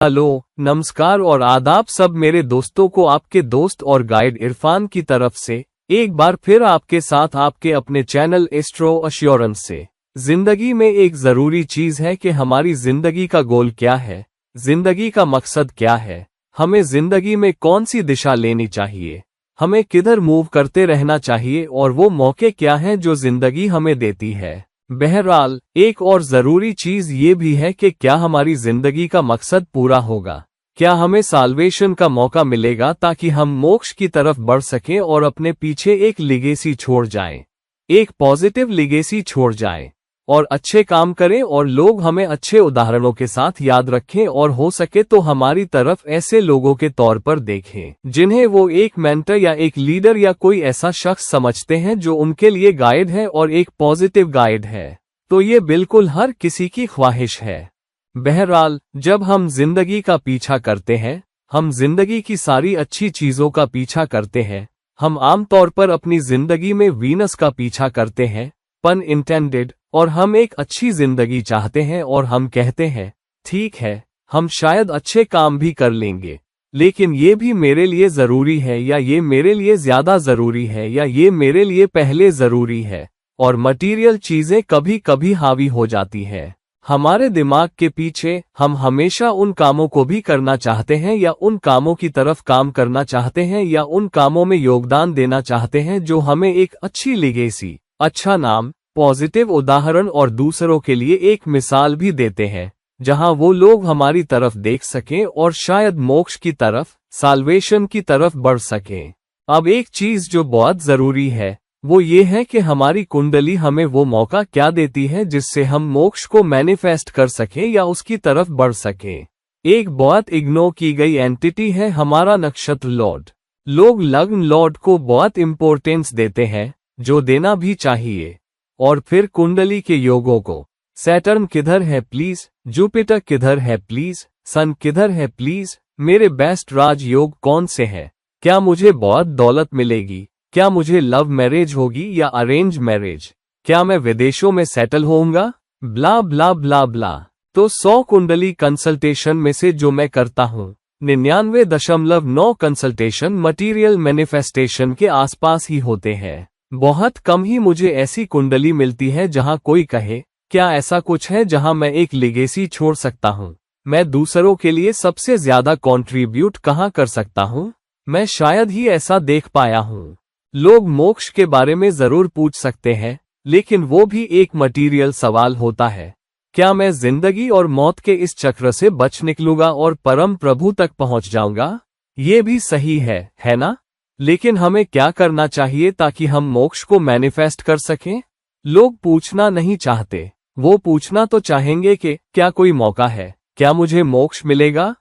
Hello, नमस्कार और आदाब सब मेरे दोस्तों को आपके दोस्त और गाइड इरफान की तरफ से एक बार फिर आपके साथ आपके अपने चैनल एस्ट्रो एश्योरेंस से। जिंदगी में एक जरूरी चीज है कि हमारी जिंदगी का गोल क्या है, जिंदगी का मकसद क्या है, हमें जिंदगी में कौन सी दिशा लेनी चाहिए, हमें किधर मूव करते रहना चाहिए और वो मौके क्या हैं जो जिंदगी हमें देती है। बहरहाल एक और जरूरी चीज ये भी है कि क्या हमारी जिंदगी का मकसद पूरा होगा, क्या हमें साल्वेशन का मौका मिलेगा ताकि हम मोक्ष की तरफ बढ़ सकें और अपने पीछे एक लिगेसी छोड़ जाएं, एक पॉजिटिव लिगेसी छोड़ जाएं और अच्छे काम करें और लोग हमें अच्छे उदाहरणों के साथ याद रखें और हो सके तो हमारी तरफ ऐसे लोगों के तौर पर देखें जिन्हें वो एक मेंटर या एक लीडर या कोई ऐसा शख्स समझते हैं जो उनके लिए गाइड है और एक पॉजिटिव गाइड है। तो ये बिल्कुल हर किसी की ख्वाहिश है। बहरहाल जब हम जिंदगी का पीछा करते हैं, हम जिंदगी की सारी अच्छी चीजों का पीछा करते हैं, हम आमतौर पर अपनी जिंदगी में वीनस का पीछा करते हैं, पन इंटेंडेड, और हम एक अच्छी जिंदगी चाहते हैं और हम कहते हैं ठीक है, हम शायद अच्छे काम भी कर लेंगे, लेकिन ये भी मेरे लिए जरूरी है या ये मेरे लिए ज्यादा जरूरी है या ये मेरे लिए पहले जरूरी है, और मटीरियल चीजें कभी कभी हावी हो जाती है हमारे दिमाग के पीछे। हम हमेशा उन कामों को भी करना चाहते हैं या उन कामों की तरफ काम करना चाहते हैं या उन कामों में योगदान देना चाहते हैं जो हमें एक अच्छी लिगेसी, अच्छा नाम, पॉजिटिव उदाहरण और दूसरों के लिए एक मिसाल भी देते हैं, जहां वो लोग हमारी तरफ देख सकें और शायद मोक्ष की तरफ, साल्वेशन की तरफ बढ़ सकें। अब एक चीज जो बहुत जरूरी है वो ये है कि हमारी कुंडली हमें वो मौका क्या देती है जिससे हम मोक्ष को मैनिफेस्ट कर सकें या उसकी तरफ बढ़ सकें। एक बहुत इग्नोर की गई एंटिटी है हमारा नक्षत्र लॉर्ड। लोग लग्न लॉर्ड को बहुत इंपॉर्टेंस देते हैं, जो देना भी चाहिए, और फिर कुंडली के योगों को, सैटर्न किधर है प्लीज, जुपिटर किधर है प्लीज, सन किधर है प्लीज, मेरे बेस्ट राज योग कौन से हैं, क्या मुझे बहुत दौलत मिलेगी, क्या मुझे लव मैरिज होगी या अरेंज मैरिज, क्या मैं विदेशों में सेटल होऊंगा, ब्ला ब्ला ब्ला ब्ला। तो 100 कुंडली कंसल्टेशन में से जो मैं करता हूँ 99.9 कंसल्टेशन मटीरियल मैनिफेस्टेशन के आसपास ही होते हैं। बहुत कम ही मुझे ऐसी कुंडली मिलती है जहां कोई कहे क्या ऐसा कुछ है जहां मैं एक लिगेसी छोड़ सकता हूं, मैं दूसरों के लिए सबसे ज्यादा कंट्रीब्यूट कहां कर सकता हूं। मैं शायद ही ऐसा देख पाया हूं। लोग मोक्ष के बारे में जरूर पूछ सकते हैं, लेकिन वो भी एक मटीरियल सवाल होता है, क्या मैं जिंदगी और मौत के इस चक्र से बच निकलूंगा और परम प्रभु तक पहुंच जाऊंगा। ये भी सही है ना? लेकिन हमें क्या करना चाहिए ताकि हम मोक्ष को मैनिफेस्ट कर सकें? लोग पूछना नहीं चाहते, वो पूछना तो चाहेंगे कि क्या कोई मौका है, क्या मुझे मोक्ष मिलेगा।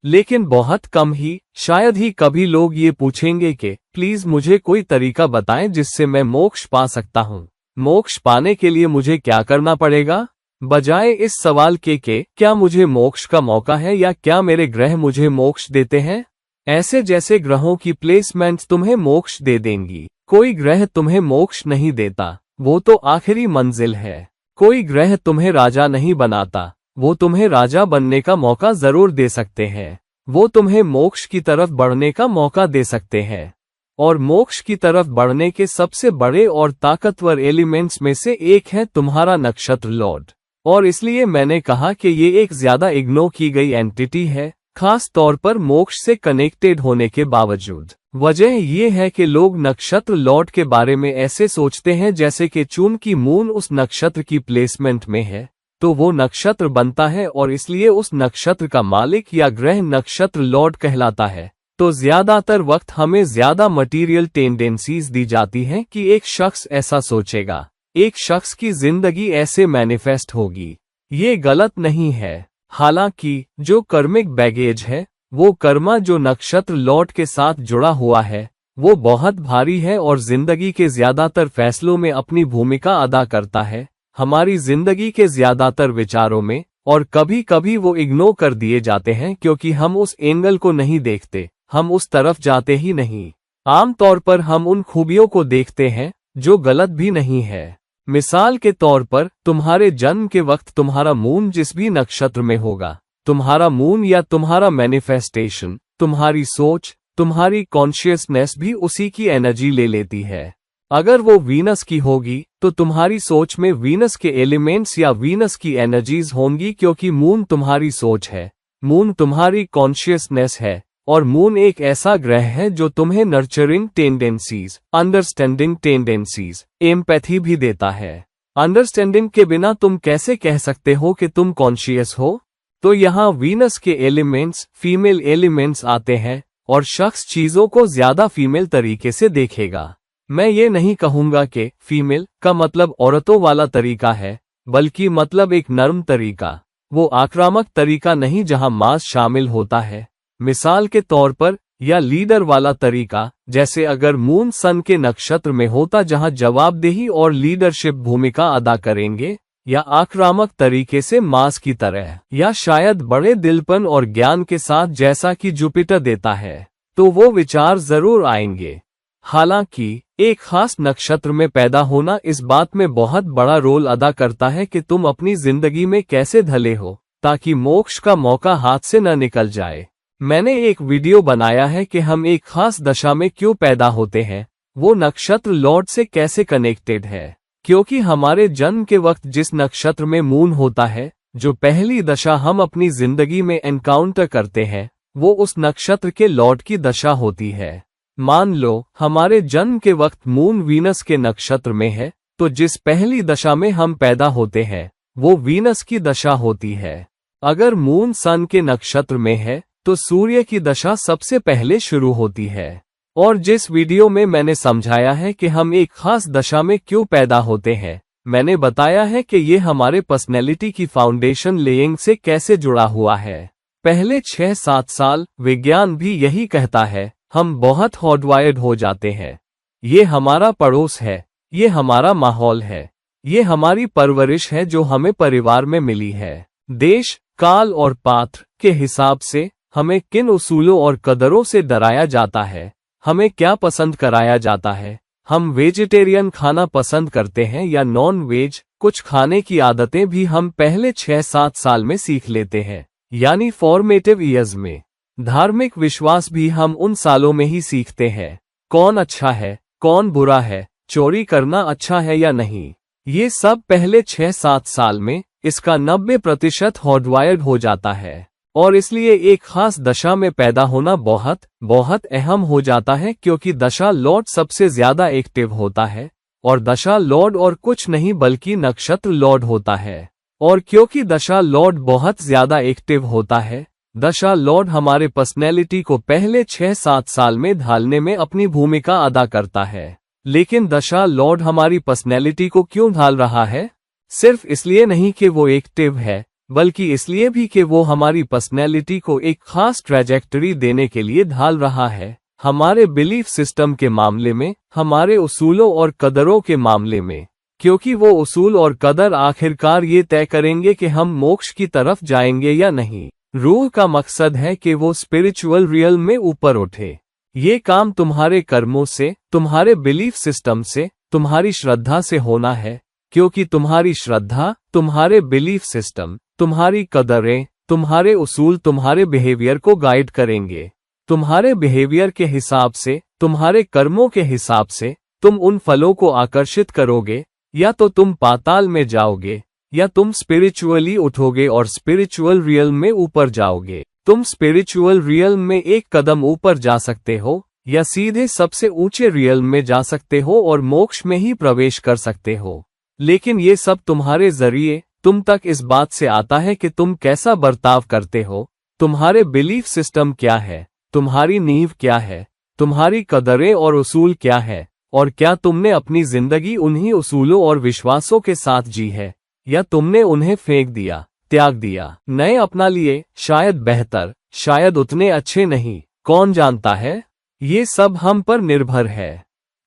लेकिन बहुत कम ही, शायद ही कभी लोग ये पूछेंगे कि प्लीज मुझे कोई तरीका बताएं जिससे मैं मोक्ष पा सकता हूं। मोक्ष पाने के लिए मुझे क्या करना पड़ेगा, बजाय इस सवाल के क्या मुझे मोक्ष का मौका है या क्या मेरे ग्रह मुझे मोक्ष देते हैं। ऐसे जैसे ग्रहों की प्लेसमेंट तुम्हें मोक्ष दे देंगी। कोई ग्रह तुम्हें मोक्ष नहीं देता, वो तो आखिरी मंजिल है। कोई ग्रह तुम्हें राजा नहीं बनाता, वो तुम्हें राजा बनने का मौका जरूर दे सकते हैं। वो तुम्हें मोक्ष की तरफ बढ़ने का मौका दे सकते हैं, और मोक्ष की तरफ बढ़ने के सबसे बड़े और ताकतवर एलिमेंट्स में से एक है तुम्हारा नक्षत्र लॉर्ड। और इसलिए मैंने कहा कि ये एक ज्यादा इग्नोर की गई एंटिटी है, खास तौर पर मोक्ष से कनेक्टेड होने के बावजूद। वजह यह है कि लोग नक्षत्र लॉर्ड के बारे में ऐसे सोचते हैं जैसे कि चूंकि मून उस नक्षत्र की प्लेसमेंट में है तो वो नक्षत्र बनता है और इसलिए उस नक्षत्र का मालिक या ग्रह नक्षत्र लॉर्ड कहलाता है। तो ज्यादातर वक्त हमें ज्यादा मटीरियल टेंडेंसीज दी जाती हैं कि एक शख्स ऐसा सोचेगा, एक शख्स की जिंदगी ऐसे मैनिफेस्ट होगी। ये गलत नहीं है। हालांकि जो कर्मिक बैगेज है, वो कर्मा जो नक्षत्र लॉर्ड के साथ जुड़ा हुआ है, वो बहुत भारी है और जिंदगी के ज्यादातर फैसलों में अपनी भूमिका अदा करता है, हमारी जिंदगी के ज्यादातर विचारों में, और कभी कभी वो इग्नोर कर दिए जाते हैं क्योंकि हम उस एंगल को नहीं देखते, हम उस तरफ जाते ही नहीं। आमतौर पर हम उन खूबियों को देखते हैं जो गलत भी नहीं है। मिसाल के तौर पर तुम्हारे जन्म के वक्त तुम्हारा मून जिस भी नक्षत्र में होगा, तुम्हारा मून या तुम्हारा मैनिफेस्टेशन, तुम्हारी सोच, तुम्हारी कॉन्शियसनेस भी उसी की एनर्जी ले लेती है। अगर वो वीनस की होगी तो तुम्हारी सोच में वीनस के एलिमेंट्स या वीनस की एनर्जीज होंगी, क्योंकि मून तुम्हारी सोच है, मून तुम्हारी कॉन्शियसनेस है, और मून एक ऐसा ग्रह है जो तुम्हें nurturing tendencies, understanding tendencies, empathy भी देता है। अंडरस्टैंडिंग के बिना तुम कैसे कह सकते हो कि तुम कॉन्शियस हो? तो यहाँ वीनस के एलिमेंट्स, फीमेल एलिमेंट्स आते हैं और शख्स चीजों को ज्यादा फीमेल तरीके से देखेगा। मैं ये नहीं कहूंगा कि फीमेल का मतलब औरतों वाला तरीका है, बल्कि मतलब एक नर्म तरीका, वो आक्रामक तरीका नहीं जहां मांस शामिल होता है। मिसाल के तौर पर, या लीडर वाला तरीका, जैसे अगर मून सन के नक्षत्र में होता जहां जवाबदेही और लीडरशिप भूमिका अदा करेंगे, या आक्रामक तरीके से मांस की तरह, या शायद बड़े दिलपन और ज्ञान के साथ जैसा कि जुपिटर देता है, तो वो विचार जरूर आएंगे। हालांकि एक खास नक्षत्र में पैदा होना इस बात में बहुत बड़ा रोल अदा करता है कि तुम अपनी जिंदगी में कैसे ढले हो, ताकि मोक्ष का मौका हाथ से न निकल जाए। मैंने एक वीडियो बनाया है कि हम एक खास दशा में क्यों पैदा होते हैं, वो नक्षत्र लॉर्ड से कैसे कनेक्टेड है, क्योंकि हमारे जन्म के वक्त जिस नक्षत्र में मून होता है, जो पहली दशा हम अपनी जिंदगी में एनकाउंटर करते हैं, वो उस नक्षत्र के लॉर्ड की दशा होती है। मान लो हमारे जन्म के वक्त मून वीनस के नक्षत्र में है, तो जिस पहली दशा में हम पैदा होते हैं वो वीनस की दशा होती है। अगर मून सन के नक्षत्र में है तो सूर्य की दशा सबसे पहले शुरू होती है। और जिस वीडियो में मैंने समझाया है कि हम एक खास दशा में क्यों पैदा होते हैं, मैंने बताया है कि ये हमारे पर्सनैलिटी की फाउंडेशन लेइंग से कैसे जुड़ा हुआ है। पहले 6-7 साल विज्ञान भी यही कहता है, हम बहुत हॉटवायर्ड हो जाते हैं। ये हमारा पड़ोस है, ये हमारा माहौल है, ये हमारी परवरिश है जो हमें परिवार में मिली है। देश, काल और पात्र के हिसाब से हमें किन उसूलों और कदरों से डराया जाता है, हमें क्या पसंद कराया जाता है, हम वेजिटेरियन खाना पसंद करते हैं या नॉन वेज, कुछ खाने की आदतें भी हम पहले 6-7 साल में सीख लेते हैं, यानी फॉर्मेटिव ईयर्स में। धार्मिक विश्वास भी हम उन सालों में ही सीखते हैं, कौन अच्छा है, कौन बुरा है, चोरी करना अच्छा है या नहीं, ये सब पहले 6-7 साल में इसका 90% हॉटवायर्ड हो जाता है। और इसलिए एक खास दशा में पैदा होना बहुत बहुत अहम हो जाता है, क्योंकि दशा लॉर्ड सबसे ज्यादा एक्टिव होता है, और दशा लॉर्ड और कुछ नहीं बल्कि नक्षत्र लॉर्ड होता है। और क्योंकि दशा लॉर्ड बहुत ज्यादा एक्टिव होता है, दशा लॉर्ड हमारे पर्सनैलिटी को पहले 6-7 साल में ढालने में अपनी भूमिका अदा करता है। लेकिन दशा लॉर्ड हमारी पर्सनैलिटी को क्यों ढाल रहा है? सिर्फ इसलिए नहीं कि वो एक्टिव है, बल्कि इसलिए भी कि वो हमारी पर्सनैलिटी को एक खास ट्रैजेक्टरी देने के लिए ढाल रहा है। हमारे बिलीफ सिस्टम के मामले में, हमारे उसूलों और कदरों के मामले में, क्योंकि वो उसूल और कदर आखिरकार ये तय करेंगे कि हम मोक्ष की तरफ जाएंगे या नहीं। रूह का मकसद है कि वो स्पिरिचुअल रियल में ऊपर उठे। ये काम तुम्हारे कर्मों से, तुम्हारे बिलीफ सिस्टम से, तुम्हारी श्रद्धा से होना है, क्योंकि तुम्हारी श्रद्धा, तुम्हारे बिलीफ सिस्टम, तुम्हारी कदरें, तुम्हारे उसूल तुम्हारे बिहेवियर को गाइड करेंगे। तुम्हारे बिहेवियर के हिसाब से, तुम्हारे कर्मों के हिसाब से तुम उन फलों को आकर्षित करोगे, या तो तुम पाताल में जाओगे, या तुम स्पिरिचुअली उठोगे और स्पिरिचुअल रियल में ऊपर जाओगे। तुम स्पिरिचुअल रियल में एक कदम ऊपर जा सकते हो, या सीधे सबसे ऊंचे रियल में जा सकते हो और मोक्ष में ही प्रवेश कर सकते हो। लेकिन ये सब तुम्हारे जरिए तुम तक इस बात से आता है कि तुम कैसा बर्ताव करते हो, तुम्हारे बिलीफ सिस्टम क्या है, तुम्हारी नींव क्या है, तुम्हारी कदरें और उसूल क्या है, और क्या तुमने अपनी जिंदगी उन्हीं उसूलों और विश्वासों के साथ जी है, या तुमने उन्हें फेंक दिया, त्याग दिया, नए अपना लिए, शायद बेहतर, शायद उतने अच्छे नहीं, कौन जानता है। ये सब हम पर निर्भर है।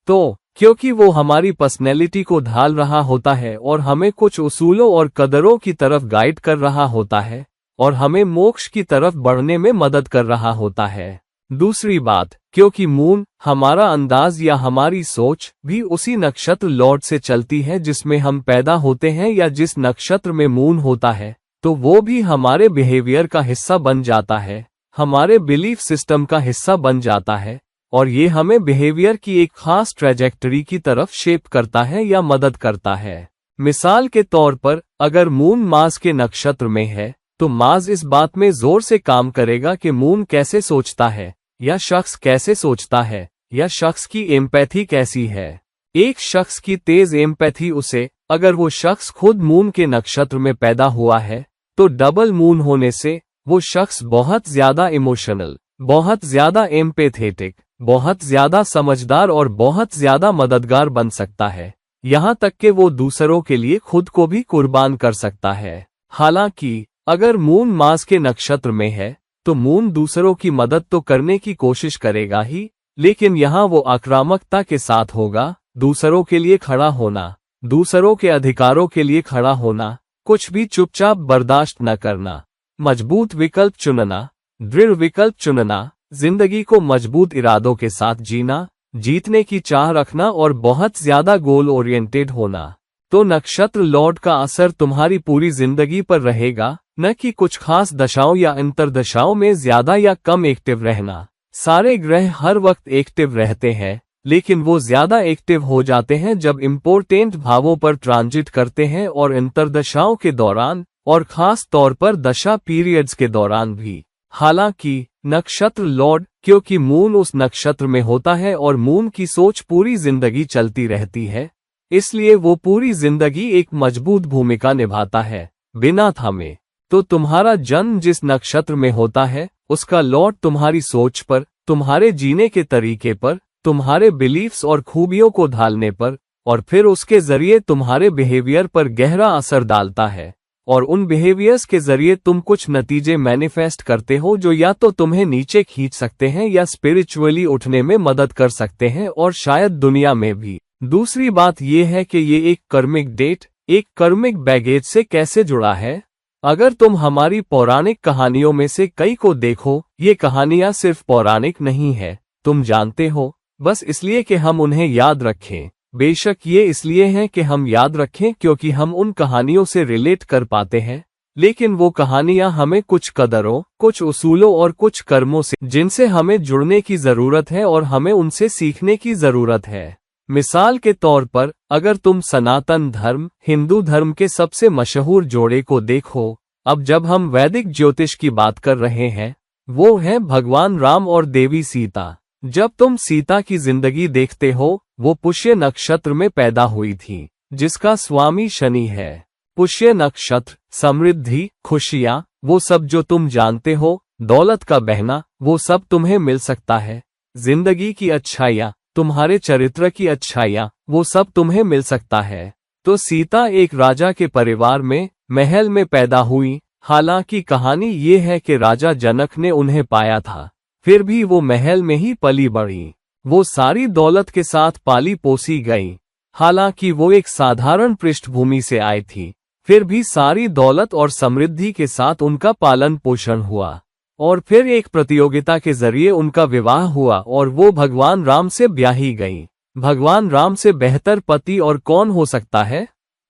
तो क्योंकि वो हमारी पर्सनैलिटी को ढाल रहा होता है और हमें कुछ उसूलों और कदरों की तरफ गाइड कर रहा होता है, और हमें मोक्ष की तरफ बढ़ने में मदद कर रहा होता है। दूसरी बात, क्योंकि मून, हमारा अंदाज या हमारी सोच भी उसी नक्षत्र लॉर्ड से चलती है जिसमें हम पैदा होते हैं, या जिस नक्षत्र में मून होता है तो वो भी हमारे बिहेवियर का हिस्सा बन जाता है, हमारे बिलीफ सिस्टम का हिस्सा बन जाता है, और ये हमें बिहेवियर की एक खास ट्रैजेक्टरी की तरफ शेप करता है या मदद करता है। मिसाल के तौर पर, अगर मून मार्स के नक्षत्र में है तो मार्स इस बात में जोर से काम करेगा कि मून कैसे सोचता है, या शख्स कैसे सोचता है, या शख्स की एम्पैथी कैसी है। एक शख्स की तेज एम्पैथी उसे, अगर वो शख्स खुद मून के नक्षत्र में पैदा हुआ है, तो डबल मून होने से वो शख्स बहुत ज्यादा इमोशनल, बहुत ज्यादा एम्पैथेटिक, बहुत ज्यादा समझदार और बहुत ज्यादा मददगार बन सकता है, यहाँ तक कि वो दूसरों के लिए खुद को भी कुर्बान कर सकता है। हालांकि अगर मून मार्स के नक्षत्र में है तो मून दूसरों की मदद तो करने की कोशिश करेगा ही, लेकिन यहाँ वो आक्रामकता के साथ होगा, दूसरों के लिए खड़ा होना, दूसरों के अधिकारों के लिए खड़ा होना, कुछ भी चुपचाप बर्दाश्त न करना, मजबूत विकल्प चुनना, दृढ़ विकल्प चुनना, जिंदगी को मजबूत इरादों के साथ जीना, जीतने की चाह रखना और बहुत ज्यादा गोल ओरिएंटेड होना। तो नक्षत्र लॉर्ड का असर तुम्हारी पूरी जिंदगी पर रहेगा, न कि कुछ खास दशाओं या अंतरदशाओं में ज्यादा या कम एक्टिव रहना। सारे ग्रह हर वक्त एक्टिव रहते हैं, लेकिन वो ज्यादा एक्टिव हो जाते हैं जब इम्पोर्टेंट भावों पर ट्रांजिट करते हैं और अंतरदशाओं के दौरान, और खास तौर पर दशा पीरियड्स के दौरान भी। हालांकि नक्षत्र लॉर्ड, क्योंकि मून उस नक्षत्र में होता है और मून की सोच पूरी जिंदगी चलती रहती है, इसलिए वो पूरी जिंदगी एक मजबूत भूमिका निभाता है, बिना थामे। तो तुम्हारा जन्म जिस नक्षत्र में होता है, उसका लॉर्ड तुम्हारी सोच पर, तुम्हारे जीने के तरीके पर, तुम्हारे बिलीफ्स और खूबियों को ढालने पर, और फिर उसके जरिए तुम्हारे बिहेवियर पर गहरा असर डालता है, और उन बिहेवियर्स के जरिए तुम कुछ नतीजे मैनिफेस्ट करते हो जो या तो तुम्हें नीचे खींच सकते हैं या स्पिरिचुअली उठने में मदद कर सकते हैं, और शायद दुनिया में भी। दूसरी बात यह है कि ये एक कर्मिक डेट, एक कर्मिक बैगेज से कैसे जुड़ा है। अगर तुम हमारी पौराणिक कहानियों में से कई को देखो, ये कहानियां सिर्फ पौराणिक नहीं है, तुम जानते हो, बस इसलिए कि हम उन्हें याद रखें। बेशक ये इसलिए है कि हम याद रखें क्योंकि हम उन कहानियों से रिलेट कर पाते हैं, लेकिन वो कहानियां हमें कुछ कदरों, कुछ उसूलों और कुछ कर्मों से जिनसे हमें जुड़ने की जरूरत है और हमें उनसे सीखने की जरूरत है। मिसाल के तौर पर, अगर तुम सनातन धर्म, हिंदू धर्म के सबसे मशहूर जोड़े को देखो, अब जब हम वैदिक ज्योतिष की बात कर रहे हैं, वो है भगवान राम और देवी सीता। जब तुम सीता की जिंदगी देखते हो, वो पुष्य नक्षत्र में पैदा हुई थी, जिसका स्वामी शनि है। पुष्य नक्षत्र, समृद्धि, खुशियां, वो सब जो तुम जानते हो, दौलत का बहना, वो सब तुम्हें मिल सकता है। जिंदगी की अच्छाइयां, तुम्हारे चरित्र की अच्छाइयां, वो सब तुम्हें मिल सकता है। तो सीता एक राजा के परिवार में, महल में पैदा हुई। हालांकि कहानी ये है कि राजा जनक ने उन्हें पाया था, फिर भी वो महल में ही पली बढ़ी। वो सारी दौलत के साथ पाली पोसी गई। हालांकि वो एक साधारण पृष्ठभूमि से आई थी, फिर भी सारी दौलत और समृद्धि के साथ उनका पालन पोषण हुआ, और फिर एक प्रतियोगिता के जरिए उनका विवाह हुआ और वो भगवान राम से ब्याही गई। भगवान राम से बेहतर पति और कौन हो सकता है।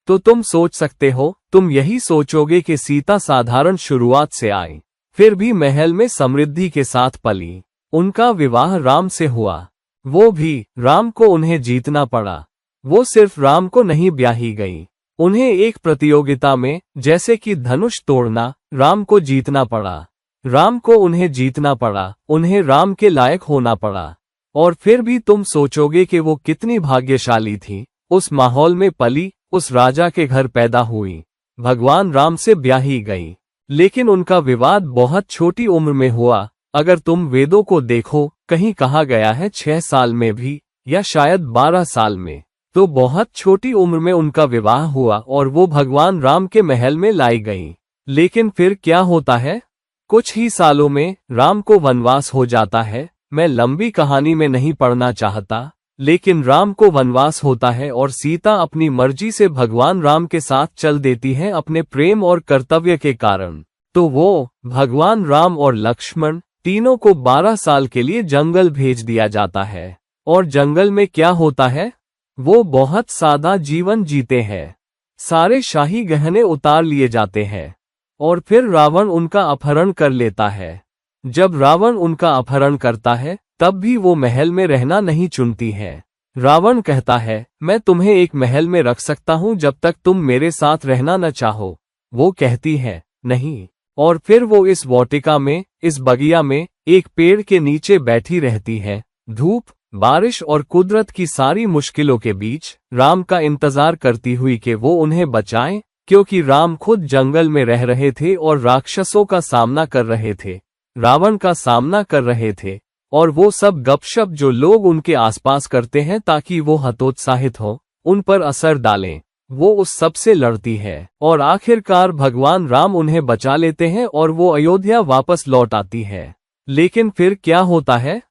तो तुम सोच सकते हो, तुम यही सोचोगे कि सीता साधारण शुरुआत से आई, फिर भी महल में समृद्धि के साथ पली। उनका विवाह राम से हुआ, वो भी राम को उन्हें जीतना पड़ा। वो सिर्फ राम को नहीं ब्याही गई, उन्हें एक प्रतियोगिता में, जैसे कि धनुष तोड़ना, राम को जीतना पड़ा। राम को उन्हें जीतना पड़ा, उन्हें राम के लायक होना पड़ा। और फिर भी तुम सोचोगे कि वो कितनी भाग्यशाली थी, उस माहौल में पली, उस राजा के घर पैदा हुई, भगवान राम से ब्याही गई। लेकिन उनका विवाद बहुत छोटी उम्र में हुआ। अगर तुम वेदों को देखो, कहीं कहा गया है 6 साल में भी, या शायद 12 साल में। तो बहुत छोटी उम्र में उनका विवाह हुआ और वो भगवान राम के महल में लाई गई। लेकिन फिर क्या होता है, कुछ ही सालों में राम को वनवास हो जाता है। मैं लंबी कहानी में नहीं पढ़ना चाहता, लेकिन राम को वनवास होता है और सीता अपनी मर्जी से भगवान राम के साथ चल देती है अपने प्रेम और कर्तव्य के कारण। तो वो, भगवान राम और लक्ष्मण, तीनों को 12 साल के लिए जंगल भेज दिया जाता है। और जंगल में क्या होता है, वो बहुत सादा जीवन जीते हैं। सारे शाही गहने उतार लिए जाते हैं और फिर रावण उनका अपहरण कर लेता है। जब रावण उनका अपहरण करता है तब भी वो महल में रहना नहीं चुनती है। रावण कहता है, मैं तुम्हें एक महल में रख सकता हूँ जब तक तुम मेरे साथ रहना न चाहो। वो कहती है, नहीं। और फिर वो इस वाटिका में, इस बगिया में, एक पेड़ के नीचे बैठी रहती है, धूप, बारिश और कुदरत की सारी मुश्किलों के बीच राम का इंतजार करती हुई कि वो उन्हें बचाएं, क्योंकि राम खुद जंगल में रह रहे थे और राक्षसों का सामना कर रहे थे, रावण का सामना कर रहे थे, और वो सब गपशप जो लोग उनके आसपास करते हैं ताकि वो हतोत्साहित हो, उन पर असर डालें। वो उस सब से लड़ती है और आखिरकार भगवान राम उन्हें बचा लेते हैं और वो अयोध्या वापस लौट आती है। लेकिन फिर क्या होता है?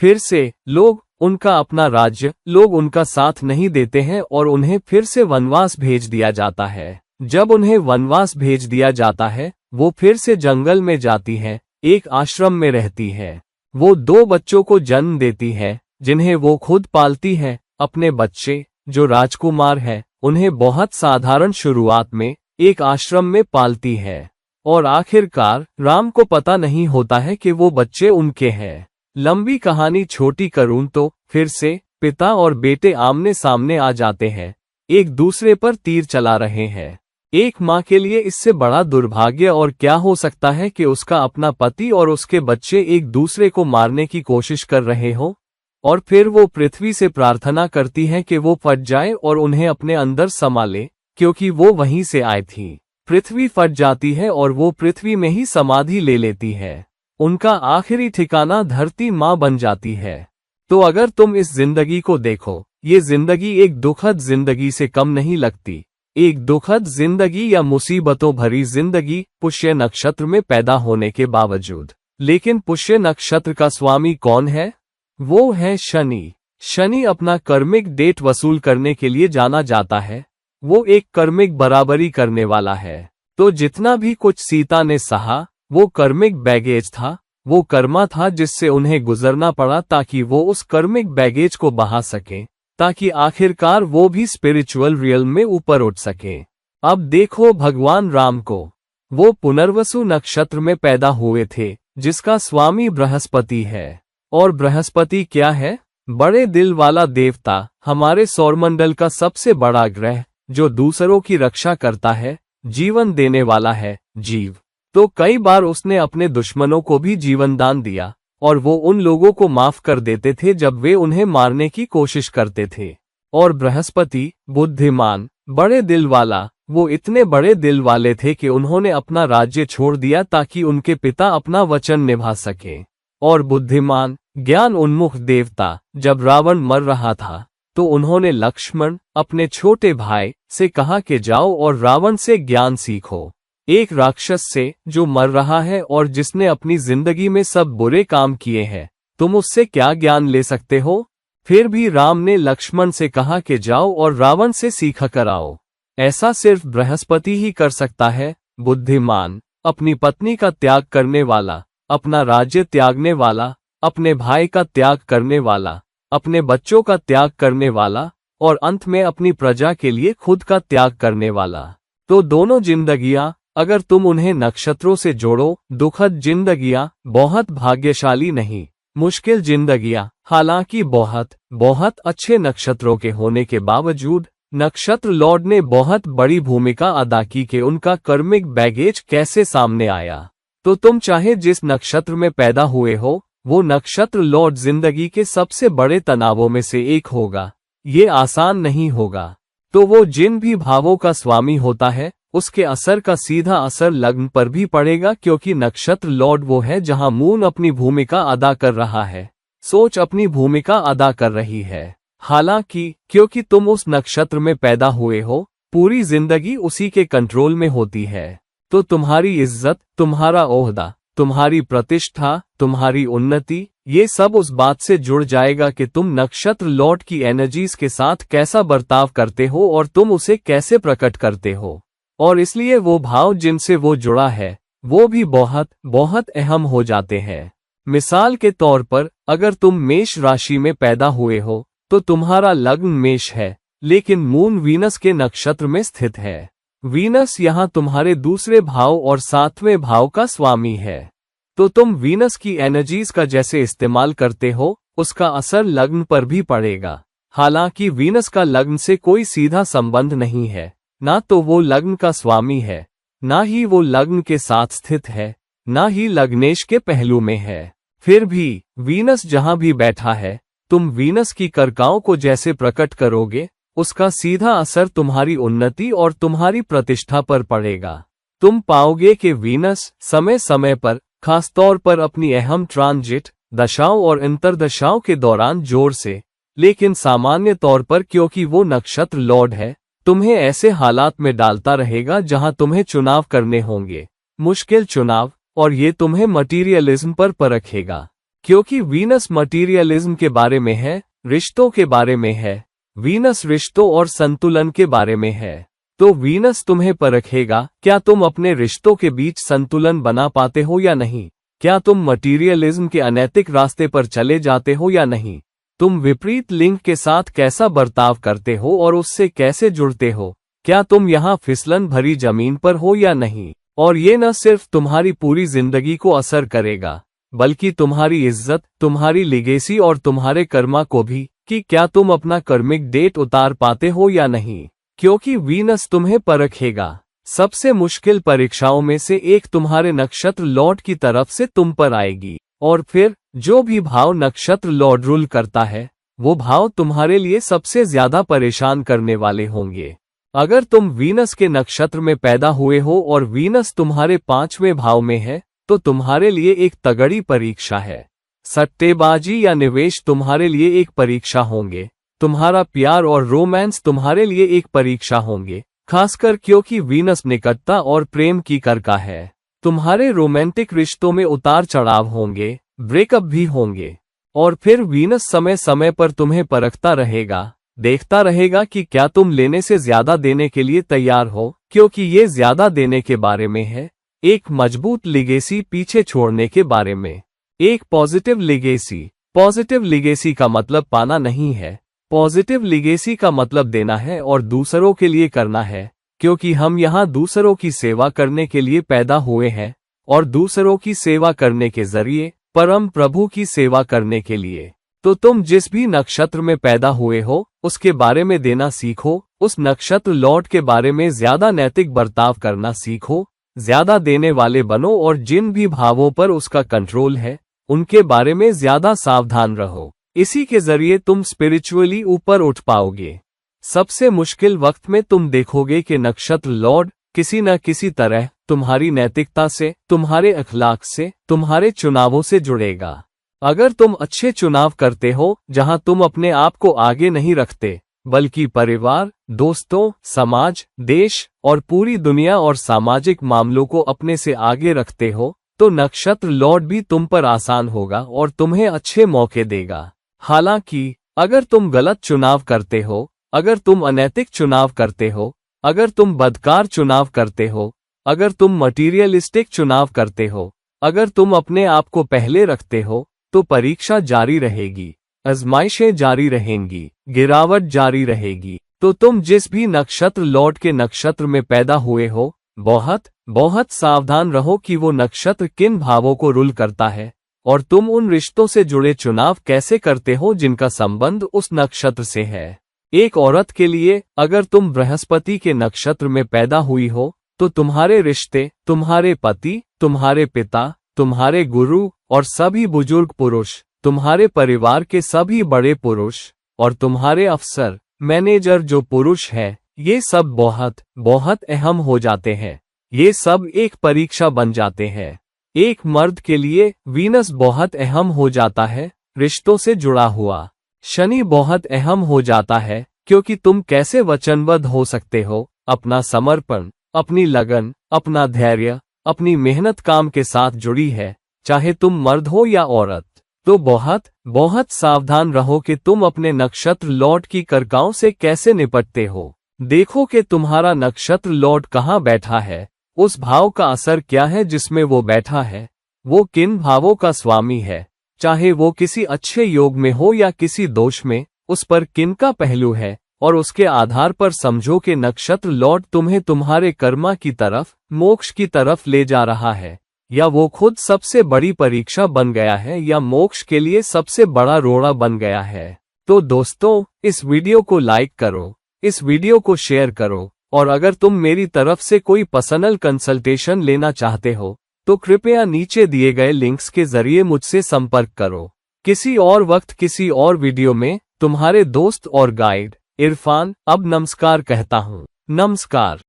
फिर से लोग, उनका अपना राज्य, लोग उनका साथ नहीं देते हैं और उन्हें फिर से वनवास भेज दिया जाता है। जब उन्हें वनवास भेज दिया जाता है, वो फिर से जंगल में जाती है, एक आश्रम में रहती है। वो 2 बच्चों को जन्म देती है, जिन्हें वो खुद पालती है। अपने बच्चे, जो राजकुमार है, उन्हें बहुत साधारण शुरुआत में एक आश्रम में पालती है। और आखिरकार राम को पता नहीं होता है कि वो बच्चे उनके हैं। लंबी कहानी छोटी करूं तो फिर से पिता और बेटे आमने सामने आ जाते हैं, एक दूसरे पर तीर चला रहे हैं। एक माँ के लिए इससे बड़ा दुर्भाग्य और क्या हो सकता है कि उसका अपना पति और उसके बच्चे एक दूसरे को मारने की कोशिश कर रहे हो। और फिर वो पृथ्वी से प्रार्थना करती है कि वो फट जाए और उन्हें अपने अंदर समा ले, क्योंकि वो वहीं से आई थी। पृथ्वी फट जाती है और वो पृथ्वी में ही समाधि ले लेती है। उनका आखिरी ठिकाना धरती माँ बन जाती है। तो अगर तुम इस जिंदगी को देखो, ये जिंदगी एक दुखद जिंदगी से कम नहीं लगती। एक दुखद जिंदगी या मुसीबतों भरी जिंदगी, पुष्य नक्षत्र में पैदा होने के बावजूद। लेकिन पुष्य नक्षत्र का स्वामी कौन है? वो है शनि। शनि अपना कर्मिक डेट वसूल करने के लिए जाना जाता है। वो एक कर्मिक बराबरी करने वाला है। तो जितना भी कुछ सीता ने सहा, वो कर्मिक बैगेज था, वो कर्मा था जिससे उन्हें गुजरना पड़ा ताकि वो उस कर्मिक बैगेज को बहा सके, ताकि आखिरकार वो भी स्पिरिचुअल रियल में ऊपर उठ सके। अब देखो भगवान राम को, वो पुनर्वसु नक्षत्र में पैदा हुए थे, जिसका स्वामी बृहस्पति है। और बृहस्पति क्या है? बड़े दिल वाला देवता, हमारे सौरमंडल का सबसे बड़ा ग्रह, जो दूसरों की रक्षा करता है, जीवन देने वाला है, जीव। तो कई बार उसने अपने दुश्मनों को भी जीवन दान दिया, और वो उन लोगों को माफ कर देते थे जब वे उन्हें मारने की कोशिश करते थे। और बृहस्पति, बुद्धिमान, बड़े दिल वाला, वो इतने बड़े दिल वाले थे कि उन्होंने अपना राज्य छोड़ दिया ताकि उनके पिता अपना वचन निभा सके। और बुद्धिमान, ज्ञान उन्मुख देवता, जब रावण मर रहा था तो उन्होंने लक्ष्मण, अपने छोटे भाई, से कहा कि जाओ और रावण से ज्ञान सीखो। एक राक्षस से जो मर रहा है और जिसने अपनी जिंदगी में सब बुरे काम किए हैं, तुम उससे क्या ज्ञान ले सकते हो? फिर भी राम ने लक्ष्मण से कहा कि जाओ और रावण से सीखा कराओ। ऐसा सिर्फ बृहस्पति ही कर सकता है। बुद्धिमान, अपनी पत्नी का त्याग करने वाला, अपना राज्य त्यागने वाला, अपने भाई का त्याग करने वाला, अपने बच्चों का त्याग करने वाला, और अंत में अपनी प्रजा के लिए खुद का त्याग करने वाला। तो दोनों जिंदगियां, अगर तुम उन्हें नक्षत्रों से जोड़ो, दुखद जिंदगियां, बहुत भाग्यशाली नहीं, मुश्किल जिंदगियां, हालांकि बहुत बहुत अच्छे नक्षत्रों के होने के बावजूद, नक्षत्र लॉर्ड ने बहुत बड़ी भूमिका अदा की कि उनका कर्मिक बैगेज कैसे सामने आया। तो तुम चाहे जिस नक्षत्र में पैदा हुए हो, वो नक्षत्र लॉर्ड जिंदगी के सबसे बड़े तनावों में से एक होगा। ये आसान नहीं होगा। तो वो जिन भी भावों का स्वामी होता है, उसके असर का सीधा असर लग्न पर भी पड़ेगा, क्योंकि नक्षत्र लॉर्ड वो है जहां मून अपनी भूमिका अदा कर रहा है, सोच अपनी भूमिका अदा कर रही है। हालांकि क्योंकि तुम उस नक्षत्र में पैदा हुए हो, पूरी जिंदगी उसी के कंट्रोल में होती है। तो तुम्हारी इज्जत, तुम्हारा ओहदा, तुम्हारी प्रतिष्ठा, तुम्हारी उन्नति, ये सब उस बात से जुड़ जाएगा कि तुम नक्षत्र लॉर्ड की एनर्जीज के साथ कैसा बर्ताव करते हो और तुम उसे कैसे प्रकट करते हो। और इसलिए वो भाव जिनसे वो जुड़ा है, वो भी बहुत बहुत अहम हो जाते हैं। मिसाल के तौर पर, अगर तुम मेष राशि में पैदा हुए हो, तो तुम्हारा लग्न मेष है, लेकिन मून वीनस के नक्षत्र में स्थित है। वीनस यहाँ तुम्हारे दूसरे भाव और 7वें भाव का स्वामी है। तो तुम वीनस की एनर्जीज का जैसे इस्तेमाल करते हो उसका असर लग्न पर भी पड़ेगा। हालांकि वीनस का लग्न से कोई सीधा संबंध नहीं है, ना तो वो लग्न का स्वामी है, ना ही वो लग्न के साथ स्थित है, ना ही लग्नेश के पहलू में है। फिर भी वीनस जहां भी बैठा है, तुम वीनस की कर्काओं को जैसे प्रकट करोगे उसका सीधा असर तुम्हारी उन्नति और तुम्हारी प्रतिष्ठा पर पड़ेगा। तुम पाओगे कि वीनस समय समय पर, खासतौर पर अपनी अहम ट्रांजिट दशाओं और अंतर्दशाओं के दौरान जोर से, लेकिन सामान्य तौर पर क्योंकि वो नक्षत्र लॉर्ड है, तुम्हें ऐसे हालात में डालता रहेगा जहां तुम्हें चुनाव करने होंगे, मुश्किल चुनाव, और ये तुम्हें मटीरियलिज्म पर परखेगा। क्योंकि वीनस मटीरियलिज्म के बारे में है, रिश्तों के बारे में है, वीनस रिश्तों और संतुलन के बारे में है। तो वीनस तुम्हें परखेगा, क्या तुम अपने रिश्तों के बीच संतुलन बना पाते हो या नहीं, क्या तुम मटीरियलिज्म के अनैतिक रास्ते पर चले जाते हो या नहीं, तुम विपरीत लिंग के साथ कैसा बर्ताव करते हो और उससे कैसे जुड़ते हो, क्या तुम यहाँ फिसलन भरी जमीन पर हो या नहीं। और ये न सिर्फ तुम्हारी पूरी जिंदगी को असर करेगा, बल्कि तुम्हारी इज्जत, तुम्हारी लिगेसी और तुम्हारे कर्मा को भी, कि क्या तुम अपना कर्मिक डेट उतार पाते हो या नहीं। क्योंकि वीनस तुम्हें परखेगा। सबसे मुश्किल परीक्षाओं में से एक तुम्हारे नक्षत्र लॉर्ड की तरफ से तुम पर आएगी, और फिर जो भी भाव नक्षत्र लॉर्ड रूल करता है वो भाव तुम्हारे लिए सबसे ज्यादा परेशान करने वाले होंगे। अगर तुम वीनस के नक्षत्र में पैदा हुए हो और वीनस तुम्हारे 5वें भाव में है तो तुम्हारे लिए एक तगड़ी परीक्षा है। सट्टेबाजी या निवेश तुम्हारे लिए एक परीक्षा होंगे, तुम्हारा प्यार और रोमांस तुम्हारे लिए एक परीक्षा होंगे, खासकर क्योंकि वीनस निकटता और प्रेम की करका है। तुम्हारे रोमांटिक रिश्तों में उतार चढ़ाव होंगे, ब्रेकअप भी होंगे, और फिर वीनस समय समय पर तुम्हें परखता रहेगा, देखता रहेगा कि क्या तुम लेने से ज्यादा देने के लिए तैयार हो, क्योंकि ये ज्यादा देने के बारे में है, एक मजबूत लिगेसी पीछे छोड़ने के बारे में, एक पॉजिटिव लिगेसी। पॉजिटिव लिगेसी का मतलब पाना नहीं है, पॉजिटिव लिगेसी का मतलब देना है और दूसरों के लिए करना है, क्योंकि हम यहाँ दूसरों की सेवा करने के लिए पैदा हुए हैं और दूसरों की सेवा करने के जरिए परम प्रभु की सेवा करने के लिए। तो तुम जिस भी नक्षत्र में पैदा हुए हो उसके बारे में देना सीखो, उस नक्षत्र लॉर्ड के बारे में ज्यादा नैतिक बर्ताव करना सीखो, ज्यादा देने वाले बनो और जिन भी भावों पर उसका कंट्रोल है उनके बारे में ज्यादा सावधान रहो। इसी के जरिए तुम स्पिरिचुअली ऊपर उठ पाओगे। सबसे मुश्किल वक्त में तुम देखोगे कि नक्षत्र लॉर्ड किसी न किसी तरह तुम्हारी नैतिकता से, तुम्हारे अखलाक से, तुम्हारे चुनावों से जुड़ेगा। अगर तुम अच्छे चुनाव करते हो जहां तुम अपने आप को आगे नहीं रखते बल्कि परिवार, दोस्तों, समाज, देश और पूरी दुनिया और सामाजिक मामलों को अपने से आगे रखते हो, तो नक्षत्र लॉर्ड भी तुम पर आसान होगा और तुम्हें अच्छे मौके देगा। हालांकि अगर तुम गलत चुनाव करते हो, अगर तुम अनैतिक चुनाव करते हो, अगर तुम बदकार चुनाव करते हो, अगर तुम मटीरियलिस्टिक चुनाव करते हो, अगर तुम अपने आप को पहले रखते हो, तो परीक्षा जारी रहेगी, आजमाइशें जारी रहेंगी, गिरावट जारी रहेगी। तो तुम जिस भी नक्षत्र लॉर्ड के नक्षत्र में पैदा हुए हो, बहुत बहुत सावधान रहो कि वो नक्षत्र किन भावों को रूल करता है और तुम उन रिश्तों से जुड़े चुनाव कैसे करते हो जिनका संबंध उस नक्षत्र से है। एक औरत के लिए अगर तुम बृहस्पति के नक्षत्र में पैदा हुई हो तो तुम्हारे रिश्ते, तुम्हारे पति, तुम्हारे पिता, तुम्हारे गुरु और सभी बुजुर्ग पुरुष, तुम्हारे परिवार के सभी बड़े पुरुष और तुम्हारे अफसर, मैनेजर जो पुरुष है, ये सब बहुत बहुत अहम हो जाते हैं। ये सब एक परीक्षा बन जाते हैं। एक मर्द के लिए वीनस बहुत अहम हो जाता है, रिश्तों से जुड़ा हुआ। शनि बहुत अहम हो जाता है क्योंकि तुम कैसे वचनबद्ध हो सकते हो, अपना समर्पण, अपनी लगन, अपना धैर्य, अपनी मेहनत काम के साथ जुड़ी है, चाहे तुम मर्द हो या औरत। तो बहुत बहुत सावधान रहो कि तुम अपने नक्षत्र लॉर्ड की कर्काओं से कैसे निपटते हो। देखो कि तुम्हारा नक्षत्र लॉर्ड कहाँ बैठा है, उस भाव का असर क्या है जिसमें वो बैठा है, वो किन भावों का स्वामी है, चाहे वो किसी अच्छे योग में हो या किसी दोष में, उस पर किन का पहलू है, और उसके आधार पर समझो कि नक्षत्र लॉर्ड तुम्हें तुम्हारे कर्मा की तरफ, मोक्ष की तरफ ले जा रहा है, या वो खुद सबसे बड़ी परीक्षा बन गया है, या मोक्ष के लिए सबसे बड़ा रोड़ा बन गया है। तो दोस्तों, इस वीडियो को लाइक करो, इस वीडियो को शेयर करो, और अगर तुम मेरी तरफ से कोई पर्सनल कंसल्टेशन लेना चाहते हो तो कृपया नीचे दिए गए लिंक्स के जरिए मुझसे संपर्क करो। किसी और वक्त किसी और वीडियो में तुम्हारे दोस्त और गाइड इरफान अब नमस्कार कहता हूँ। नमस्कार।